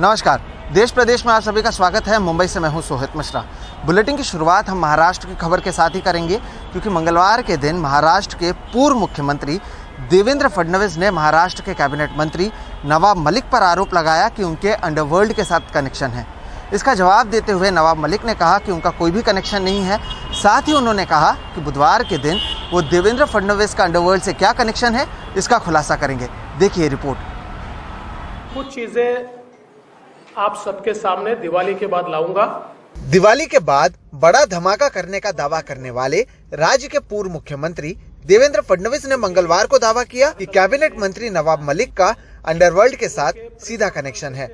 नमस्कार, देश प्रदेश में आप सभी का स्वागत है। मुंबई से मैं हूं सोहित मिश्रा। बुलेटिन की शुरुआत हम महाराष्ट्र की खबर के साथ ही करेंगे, क्योंकि मंगलवार के दिन महाराष्ट्र के पूर्व मुख्यमंत्री देवेंद्र फडणवीस ने महाराष्ट्र के कैबिनेट मंत्री नवाब मलिक पर आरोप लगाया कि उनके अंडरवर्ल्ड के साथ कनेक्शन है। इसका जवाब देते हुए नवाब मलिक ने कहा कि उनका कोई भी कनेक्शन नहीं है। साथ ही उन्होंने कहा कि बुधवार के दिन वो देवेंद्र फडणवीस का अंडरवर्ल्ड से क्या कनेक्शन है, इसका खुलासा करेंगे। देखिए रिपोर्ट। कुछ चीजें आप सबके सामने दिवाली के बाद लाऊंगा। दिवाली के बाद बड़ा धमाका करने का दावा करने वाले राज्य के पूर्व मुख्यमंत्री देवेंद्र फडणवीस ने मंगलवार को दावा किया कि कैबिनेट मंत्री नवाब मलिक का अंडरवर्ल्ड के साथ सीधा कनेक्शन है।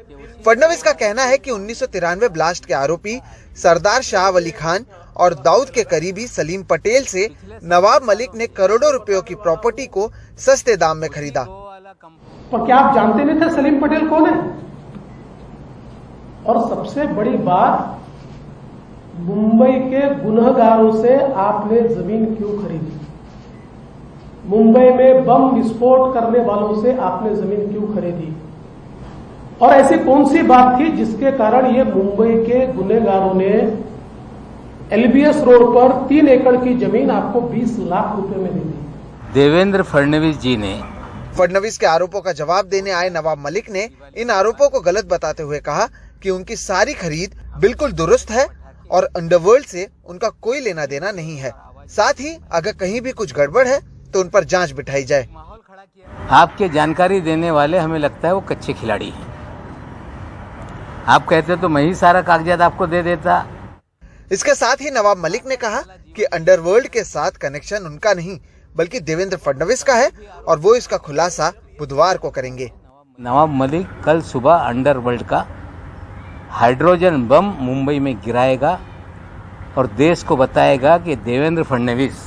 फडणवीस का कहना है कि 1993 ब्लास्ट के आरोपी सरदार शाह अली खान और दाऊद के करीबी सलीम पटेल से नवाब मलिक ने करोड़ों रुपयों की प्रॉपर्टी को सस्ते दाम में खरीदा। और क्या आप जानते नहीं थे सलीम पटेल कौन है? और सबसे बड़ी बात, मुंबई के गुनहगारों से आपने जमीन क्यों खरीदी? मुंबई में बम विस्फोट करने वालों से आपने जमीन क्यों खरीदी? और ऐसी कौन सी बात थी जिसके कारण ये मुंबई के गुनहगारों ने एलबीएस रोड पर 3 एकड़ की जमीन आपको 20 लाख रुपए में दे दी? देवेंद्र फडणवीस जी ने फडणवीस के आरोपों का जवाब देने आए नवाब मलिक ने इन आरोपों को गलत बताते हुए कहा कि उनकी सारी खरीद बिल्कुल दुरुस्त है और अंडरवर्ल्ड से उनका कोई लेना देना नहीं है। साथ ही अगर कहीं भी कुछ गड़बड़ है तो उन पर जांच बिठाई जाए। आपके जानकारी देने वाले हमें लगता है वो कच्चे खिलाड़ी हैं। आप कहते तो मैं ही सारा कागजात आपको दे देता। इसके साथ ही नवाब मलिक ने कहा कि अंडरवर्ल्ड के साथ कनेक्शन उनका नहीं बल्कि देवेंद्र फडणवीस का है और वो इसका खुलासा बुधवार को करेंगे। नवाब मलिक कल सुबह अंडरवर्ल्ड का हाइड्रोजन बम मुंबई में गिराएगा और देश को बताएगा कि देवेंद्र फडणवीस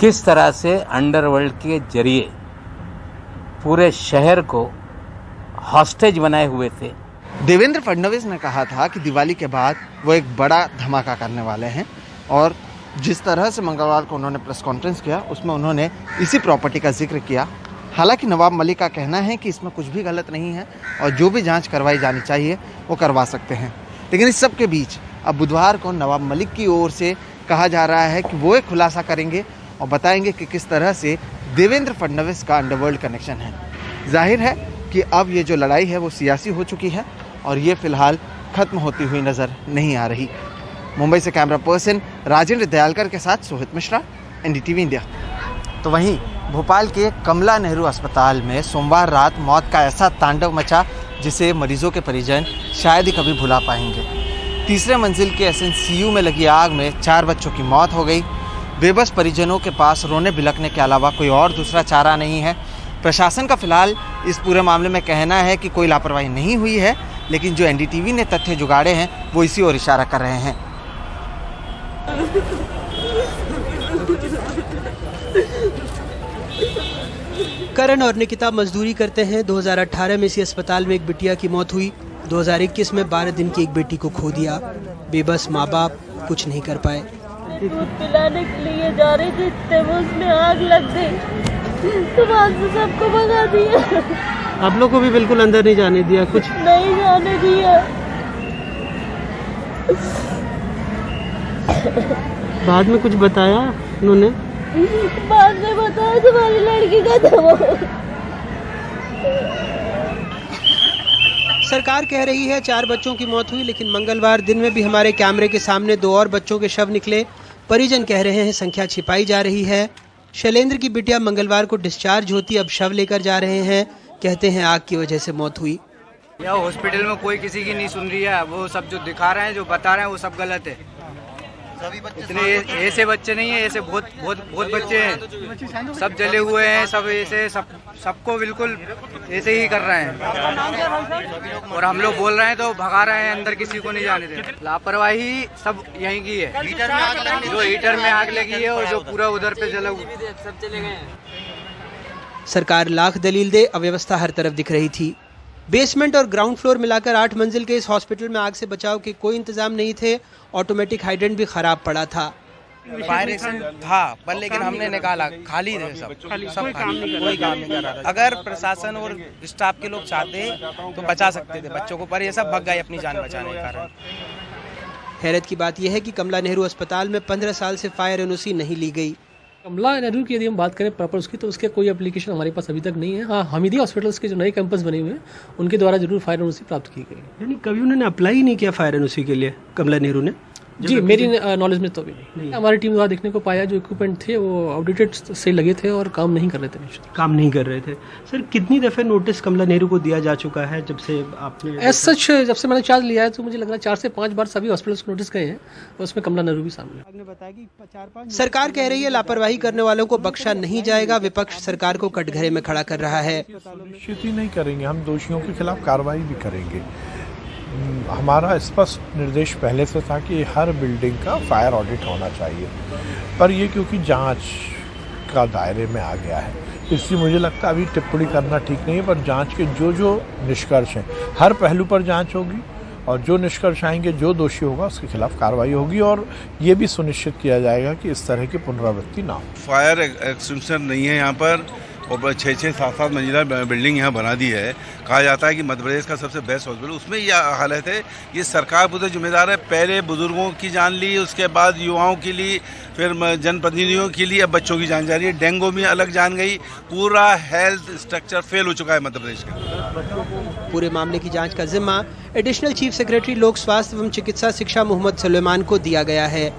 किस तरह से अंडरवर्ल्ड के जरिए पूरे शहर को हॉस्टेज बनाए हुए थे। देवेंद्र फडणवीस ने कहा था कि दिवाली के बाद वो एक बड़ा धमाका करने वाले हैं और जिस तरह से मंगलवार को उन्होंने प्रेस कॉन्फ्रेंस किया उसमें उन्होंने इसी प्रॉपर्टी का जिक्र किया। हालांकि नवाब मलिक का कहना है कि इसमें कुछ भी गलत नहीं है और जो भी जांच करवाई जानी चाहिए वो करवा सकते हैं। लेकिन इस सब के बीच अब बुधवार को नवाब मलिक की ओर से कहा जा रहा है कि वो एक खुलासा करेंगे और बताएंगे कि किस तरह से देवेंद्र फडणवीस का अंडरवर्ल्ड कनेक्शन है। जाहिर है कि अब ये जो लड़ाई है वो सियासी हो चुकी है और ये फिलहाल खत्म होती हुई नजर नहीं आ रही। मुंबई से कैमरा पर्सन राजेंद्र दयालकर के साथ सोहित मिश्रा, एनडीटीवी इंडिया। तो वहीं भोपाल के कमला नेहरू अस्पताल में सोमवार रात मौत का ऐसा तांडव मचा जिसे मरीजों के परिजन शायद ही कभी भुला पाएंगे। तीसरे मंजिल के एसएनसीयू में लगी आग में 4 बच्चों की मौत हो गई। बेबस परिजनों के पास रोने बिलखने के अलावा कोई और दूसरा चारा नहीं है। प्रशासन का फिलहाल इस पूरे मामले में कहना है कि कोई लापरवाही नहीं हुई है, लेकिन जो एनडीटीवी ने तथ्य जुगाड़े हैं वो इसी ओर इशारा कर रहे हैं। करण और निकिता मजदूरी करते हैं। 2018 में इसी अस्पताल में एक बिटिया की मौत हुई। 2021 में 12 दिन की एक बेटी को खो दिया। बेबस माँ बाप कुछ नहीं कर पाए। दूध पिलाने के लिए जा रहे थे तब उसमें आग लग गई तो वहाँ से सबको भगा दिया। आप लोग को भी बिल्कुल अंदर नहीं जाने दिया? कुछ नहीं जाने दिया। बाद में कुछ बताया उन्होंने? बाद में बताया तुम्हारी लड़की का दवा। सरकार कह रही है 4 बच्चों की मौत हुई, लेकिन मंगलवार दिन में भी हमारे कैमरे के सामने 2 और बच्चों के शव निकले। परिजन कह रहे हैं संख्या छिपाई जा रही है। शैलेंद्र की बिटिया मंगलवार को डिस्चार्ज होती, अब शव लेकर जा रहे हैं। कहते हैं आग की वजह से मौत हुई। या हॉस्पिटल में कोई किसी की नहीं सुन रही है। वो सब जो दिखा रहे हैं, जो बता रहे हैं, वो सब गलत है। इतने ऐसे बच्चे नहीं है, ऐसे बहुत बच्चे हैं, सब जले हुए हैं, सब ऐसे सबको बिल्कुल ऐसे ही कर रहे हैं। और हम लोग बोल रहे हैं तो भगा रहे हैं, अंदर किसी को नहीं जाने दे। लापरवाही सब यहीं की है। जो हीटर में आग लगी है और जो पूरा उधर पे जला हुआ सब चले गए। सरकार लाख दलील दे, अव्यवस्था हर तरफ दिख रही थी। बेसमेंट और ग्राउंड फ्लोर मिलाकर 8 मंजिल के इस हॉस्पिटल में आग से बचाव के कोई इंतजाम नहीं थे। ऑटोमेटिक हाइड्रेंट भी खराब पड़ा था। वायरेशन था पर लेकिन हमने निकाला, खाली थे सब खाली, कोई काम नहीं कर रहा था। अगर प्रशासन और स्टाफ के लोग चाहते तो बचा सकते थे बच्चों को, पर ये सब भग गए अपनी जान बचाने के कारण। हैरत की बात यह है कि कमला नेहरू अस्पताल में 15 साल से फायर एनओसी नहीं ली गई। कमला नेहरू की यदि हम बात करें प्रॉपर उसकी, तो उसके कोई एप्लीकेशन हमारे पास अभी तक नहीं है। हाँ, हमीदी हॉस्पिटल्स के जो नए कैंपस बने हुए हैं उनके द्वारा जरूर फायर एनओसी प्राप्त की गई। यानी कभी उन्होंने अप्लाई ही नहीं किया फायर एनओसी के लिए कमला नेहरू ने? जी, मेरी नॉलेज में तो भी नहीं। हमारी टीम द्वारा देखने को पाया जो इक्विपमेंट थे वो आउटडेटेड से लगे थे और काम नहीं कर रहे थे। काम नहीं कर रहे थे। सर, कितनी दफ़े नोटिस कमला नेहरू को दिया जा चुका है जब से आपने एज सच जब से मैंने चार्ज लिया है तो मुझे लग रहा है 4 से 5 बार सभी हॉस्पिटल्स को नोटिस गए हैं और उसमें कमला नेहरू भी सामने। सरकार कह रही है लापरवाही करने वालों को बख्शा नहीं जाएगा। विपक्ष सरकार को कटघरे में खड़ा कर रहा है। निश्चित ही नहीं करेंगे, हम दोषियों के खिलाफ कार्रवाई भी करेंगे। हमारा स्पष्ट निर्देश पहले से था कि हर बिल्डिंग का फायर ऑडिट होना चाहिए, पर ये क्योंकि जांच का दायरे में आ गया है इसलिए मुझे लगता है अभी टिप्पणी करना ठीक नहीं है। पर जांच के जो निष्कर्ष हैं हर पहलू पर जांच होगी और जो निष्कर्ष आएंगे, जो दोषी होगा उसके खिलाफ कार्रवाई होगी और ये भी सुनिश्चित किया जाएगा कि इस तरह की पुनरावृत्ति ना हो। फायर एक्सटिंग्विशर नहीं है यहाँ पर और 6-7 मंजिला बिल्डिंग यहाँ बना दी है। कहा जाता है कि मध्य प्रदेश का सबसे बेस्ट हॉस्पिटल, उसमें यह हालत है। ये सरकार पूरे जिम्मेदार है। पहले बुजुर्गों की जान ली, उसके बाद युवाओं की ली, फिर जनप्रतिनिधियों की ली, अब बच्चों की जान जा रही है। डेंगू में अलग जान गई। पूरा हेल्थ स्ट्रक्चर फेल हो चुका है मध्य प्रदेश का। पूरे मामले की जांच का जिम्मा एडिशनल चीफ सेक्रेटरी लोक स्वास्थ्य एवं चिकित्सा शिक्षा मोहम्मद सुलेमान को दिया गया है।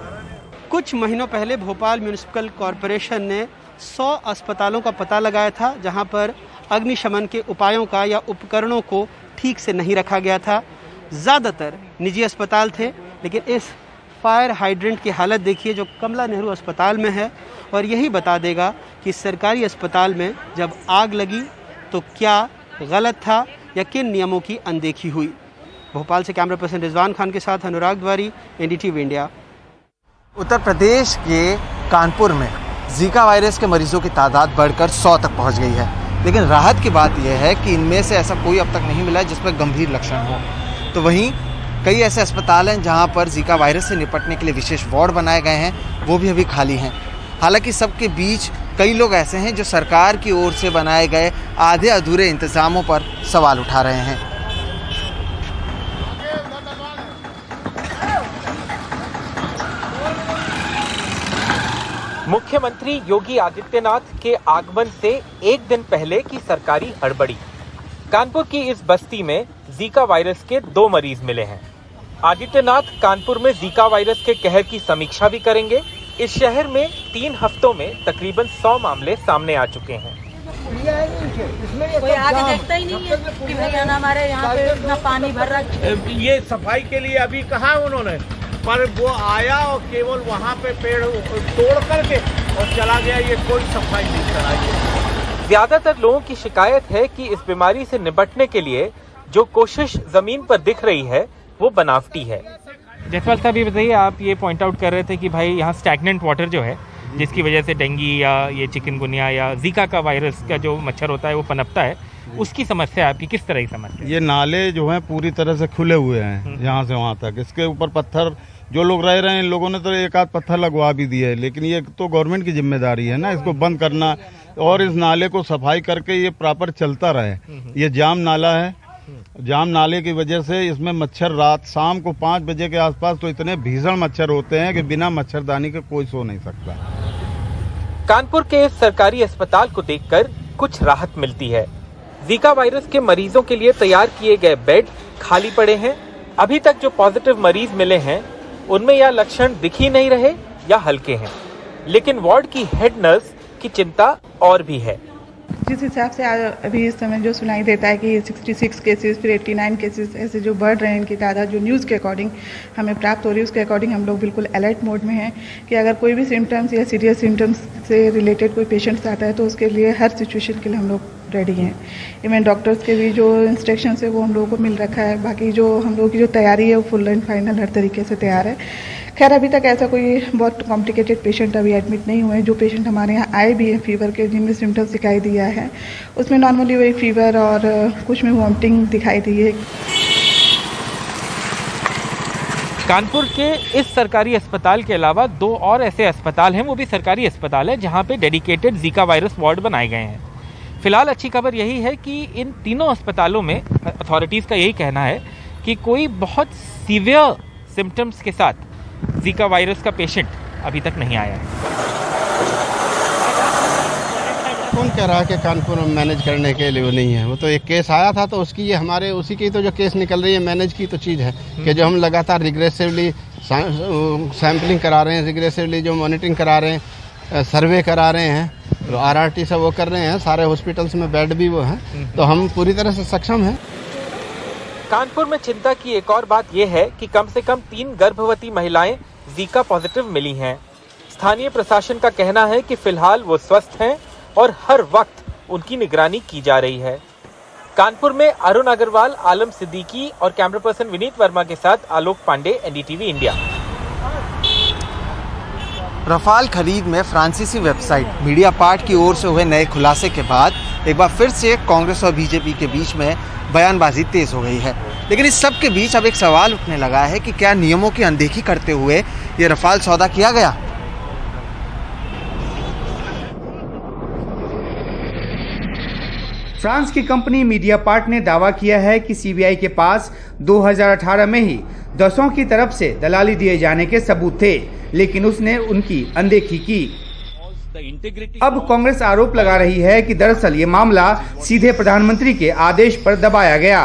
कुछ महीनों पहले भोपाल म्यूनिसिपल कॉरपोरेशन ने 100 अस्पतालों का पता लगाया था जहां पर अग्निशमन के उपायों का या उपकरणों को ठीक से नहीं रखा गया था। ज़्यादातर निजी अस्पताल थे, लेकिन इस फायर हाइड्रेंट की हालत देखिए जो कमला नेहरू अस्पताल में है और यही बता देगा कि सरकारी अस्पताल में जब आग लगी तो क्या गलत था या किन नियमों की अनदेखी हुई। भोपाल से कैमरा पर्सन रिजवान खान के साथ अनुराग द्वारी, NDTV इंडिया। उत्तर प्रदेश के कानपुर में जीका वायरस के मरीजों की तादाद बढ़कर 100 तक पहुंच गई है, लेकिन राहत की बात यह है कि इनमें से ऐसा कोई अब तक नहीं मिला जिसमें गंभीर लक्षण हो। तो वहीं कई ऐसे अस्पताल हैं जहां पर जीका वायरस से निपटने के लिए विशेष वार्ड बनाए गए हैं, वो भी अभी खाली हैं। हालांकि सबके बीच कई लोग ऐसे हैं जो सरकार की ओर से बनाए गए आधे अधूरे इंतजामों पर सवाल उठा रहे हैं। मुख्यमंत्री योगी आदित्यनाथ के आगमन से एक दिन पहले की सरकारी हड़बड़ी। कानपुर की इस बस्ती में जीका वायरस के 2 मरीज मिले हैं। आदित्यनाथ कानपुर में जीका वायरस के कहर की समीक्षा भी करेंगे। इस शहर में 3 हफ्तों में तकरीबन 100 मामले सामने आ चुके हैं। कोई आगे देखता ही नहीं है कि भैया हमारे यहाँ पे इतना पानी भर रहा है। ये सफाई के लिए अभी कहा उन्होंने, पर वो आया और केवल वहाँ पे पेड़ तोड़ करके और चला गया। ये कोई सफाई नहीं कराई। ज्यादातर लोगों की शिकायत है कि इस बीमारी से निपटने के लिए जो कोशिश जमीन पर दिख रही है वो बनावटी है। जयसवाल साहब, ये बताइए, आप ये पॉइंट आउट कर रहे थे कि भाई यहाँ स्टैग्नेंट वाटर जो है जिसकी वजह से डेंगू या ये चिकनगुनिया या जीका का वायरस का जो मच्छर होता है वो पनपता है, उसकी समस्या आपकी किस तरह की समस्या? ये नाले जो हैं पूरी तरह से खुले हुए हैं यहाँ से वहाँ तक। इसके ऊपर पत्थर जो लोग रह रहे हैं, इन लोगों ने तो एक आध पत्थर लगवा भी दिए, लेकिन ये तो गवर्नमेंट की जिम्मेदारी है ना इसको बंद करना और इस नाले को सफाई करके ये प्रॉपर चलता रहे। ये जाम नाला है, जाम नाले की वजह से इसमें मच्छर रात शाम को 5 बजे के आसपास तो इतने भीषण मच्छर होते हैं कि बिना मच्छरदानी के कोई सो नहीं सकता। कानपुर के इस सरकारी अस्पताल को देखकर कुछ राहत मिलती है। जीका वायरस के मरीजों के लिए तैयार किए गए बेड खाली पड़े हैं। अभी तक जो पॉजिटिव मरीज मिले हैं उनमें या लक्षण दिख ही नहीं रहे या हल्के हैं, लेकिन वार्ड की हेड नर्स की चिंता और भी है। जिस हिसाब से अभी इस समय जो सुनाई देता है कि 66 केसेस फिर 89 केसेस ऐसे जो बढ़ रहे हैं, इनकी तादाद जो न्यूज़ के अकॉर्डिंग हमें प्राप्त हो रही है उसके अकॉर्डिंग हम लोग बिल्कुल अलर्ट मोड में हैं कि अगर कोई भी सिम्टम्स या सीरियस सिम्टम्स से रिलेटेड कोई पेशेंट्स आता है तो उसके लिए हर सिचुएशन के लिए हम लोग रेडी हैं। इवन डॉक्टर्स के भी जो इंस्ट्रक्शंस है वो हम लोगों को मिल रखा है। बाकी जो हम लोगों की जो तैयारी है वो फुल एंड फाइनल हर तरीके से तैयार है। खैर अभी तक ऐसा कोई बहुत कॉम्प्लिकेटेड पेशेंट अभी एडमिट नहीं हुए। जो पेशेंट हमारे यहाँ आए भी हैं फीवर के, जिनमें सिम्टम्स दिखाई दिया है, उसमें नॉर्मली वही फीवर और कुछ में वॉमिटिंग दिखाई दी है। कानपुर के इस सरकारी अस्पताल के अलावा 2 और ऐसे अस्पताल हैं, वो भी सरकारी अस्पताल है, जहां पे डेडिकेटेड जीका वायरस वार्ड बनाए गए हैं। फिलहाल अच्छी खबर यही है कि इन तीनों अस्पतालों में अथॉरिटीज़ का यही कहना है कि कोई बहुत सीवियर सिम्टम्स के साथ जीका वायरस का पेशेंट अभी तक नहीं आया है। कौन कह रहा है कि कानपुर में मैनेज करने के लिए वो नहीं है? वो तो एक केस आया था, तो उसकी ये हमारे उसी की तो जो केस निकल रही है मैनेज की तो चीज़ है कि जो हम लगातार रिग्रेसिवली सैम्पलिंग करा रहे हैं, रिग्रेसिवली जो मॉनिटरिंग करा रहे हैं, सर्वे करा रहे हैं, तो RRT सब वो कर रहे हैं, सारे हॉस्पिटल्स में बेड भी वो हैं, तो हम पूरी तरह से सक्षम हैं। कानपुर में चिंता की एक और बात यह है कि कम से कम 3 गर्भवती महिलाएं जीका पॉजिटिव मिली हैं। स्थानीय प्रशासन का कहना है कि फिलहाल वो स्वस्थ हैं और हर वक्त उनकी निगरानी की जा रही है। कानपुर में अरुण अग्रवाल, आलम सिद्दीकी और कैमरा पर्सन विनीत वर्मा के साथ आलोक पांडे, NDTV इंडिया। रफाल खरीद में फ्रांसीसी वेबसाइट मीडिया पार्ट की ओर से हुए नए खुलासे के बाद एक बार फिर से कांग्रेस और बीजेपी के बीच में बयानबाजी तेज हो गई है। लेकिन इस सब के बीच अब एक सवाल उठने लगा है कि क्या नियमों की अनदेखी करते हुए ये रफाल सौदा किया गया? फ्रांस की कंपनी मीडिया पार्ट ने दावा किया है कि सीबीआई के पास 2018 में ही दसों की तरफ से दलाली दिए जाने के सबूत थे, लेकिन उसने उनकी अनदेखी की। अब कांग्रेस आरोप लगा रही है कि दरअसल ये मामला सीधे प्रधानमंत्री के आदेश पर दबाया गया।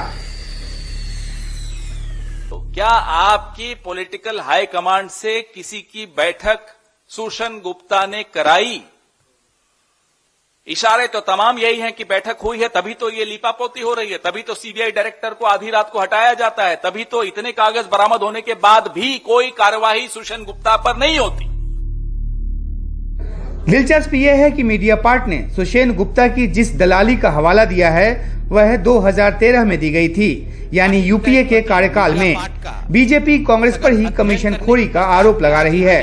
क्या आपकी पॉलिटिकल हाई कमांड से किसी की बैठक सुषेण गुप्ता ने कराई? इशारे तो तमाम यही हैं कि बैठक हुई है, तभी तो ये लीपापोती हो रही है, तभी तो सीबीआई डायरेक्टर को आधी रात को हटाया जाता है, तभी तो इतने कागज बरामद होने के बाद भी कोई कार्यवाही सुषेण गुप्ता पर नहीं होती। दिलचस्प यह है कि मीडिया पार्ट ने सुषेण गुप्ता की जिस दलाली का हवाला दिया है वह 2013 में दी गई थी, यानी यूपीए के कार्यकाल में। बीजेपी कांग्रेस पर ही कमीशन खोरी का आरोप लगा रही है।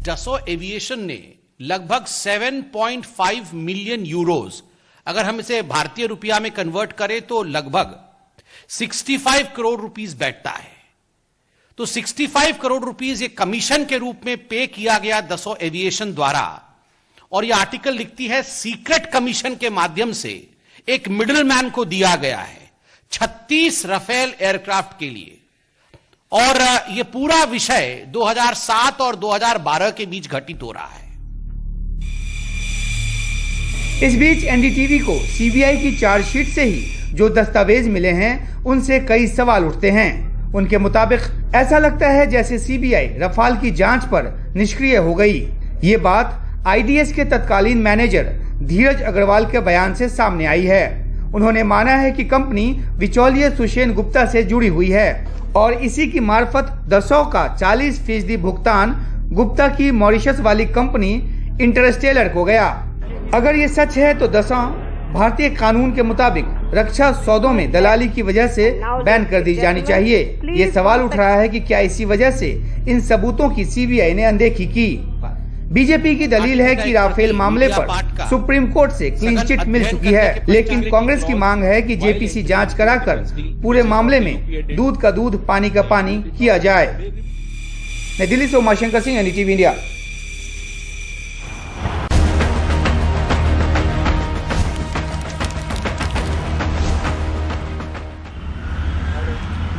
डसो एविएशन ने लगभग 7.5 मिलियन यूरोज, अगर हम इसे भारतीय रुपया में कन्वर्ट करें तो लगभग 65 करोड़ रुपीस बैठता है। तो 65 करोड़ रुपीस ये कमीशन के रूप में पे किया गया दसो एविएशन द्वारा, और ये आर्टिकल लिखती है सीक्रेट कमीशन के माध्यम से एक मिडिलमैन को दिया गया है 36 राफेल एयरक्राफ्ट के लिए। और ये पूरा विषय 2007 और 2012 के बीच घटित हो रहा है। इस बीच एनडीटीवी को सीबीआई की चार्जशीट से ही जो दस्तावेज मिले हैं उनसे कई सवाल उठते हैं। उनके मुताबिक ऐसा लगता है जैसे सीबीआई रफाल की जांच पर निष्क्रिय हो गई। ये बात आईडीएस के तत्कालीन मैनेजर धीरज अग्रवाल के बयान से सामने आई है। उन्होंने माना है कि कंपनी बिचौलिए सुषेण गुप्ता से जुड़ी हुई है और इसी की मार्फत दसों का 40% भुगतान गुप्ता की मॉरिशस वाली कंपनी इंटरस्टेलर को गया। अगर ये सच है तो दसों भारतीय कानून के मुताबिक रक्षा सौदों में दलाली की वजह से बैन कर दी जानी चाहिए। ये सवाल उठ रहा है कि क्या इसी वजह से इन सबूतों की सीबीआई ने अनदेखी की। बीजेपी की दलील है कि राफेल मामले पर सुप्रीम कोर्ट से क्लीन चिट मिल चुकी है, लेकिन कांग्रेस की मांग है कि जेपीसी जांच कराकर पूरे मामले में दूध का दूध पानी का पानी किया जाए। नई दिल्ली से Umashankar Singh, NDTV India.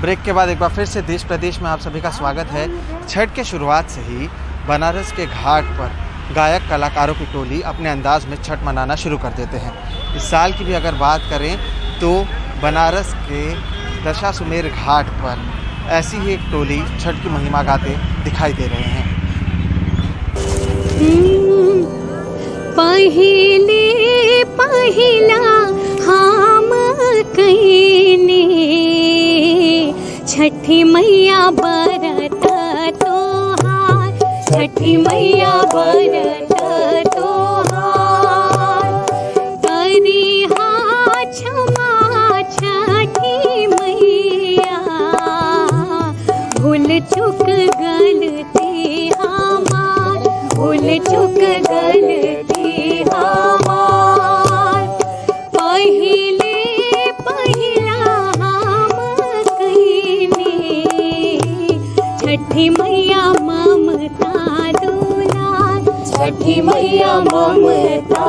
Break के बाद एक बार फिर से देश प्रदेश में आप सभी का स्वागत है। छठ के शुरुआत से ही बनारस के घाट पर गायक कलाकारों की टोली अपने अंदाज में छठ मनाना शुरू कर देते हैं। इस साल की भी अगर बात करें तो बनारस के दशाश्वमेध घाट पर ऐसी ही एक टोली छठ की महिमा गाते दिखाई दे रहे हैं। पहिले पहिला हम कईने छठी मैया बरत तोहार, छठी मैया बरत तोहार, करिहा क्षमा छठी मैया, भूल चुक गलती हमार, भूल चुक गलती हमार, पहिले पहिला हम कईने छठी मैया ममता दुलार, छठी मैया ममता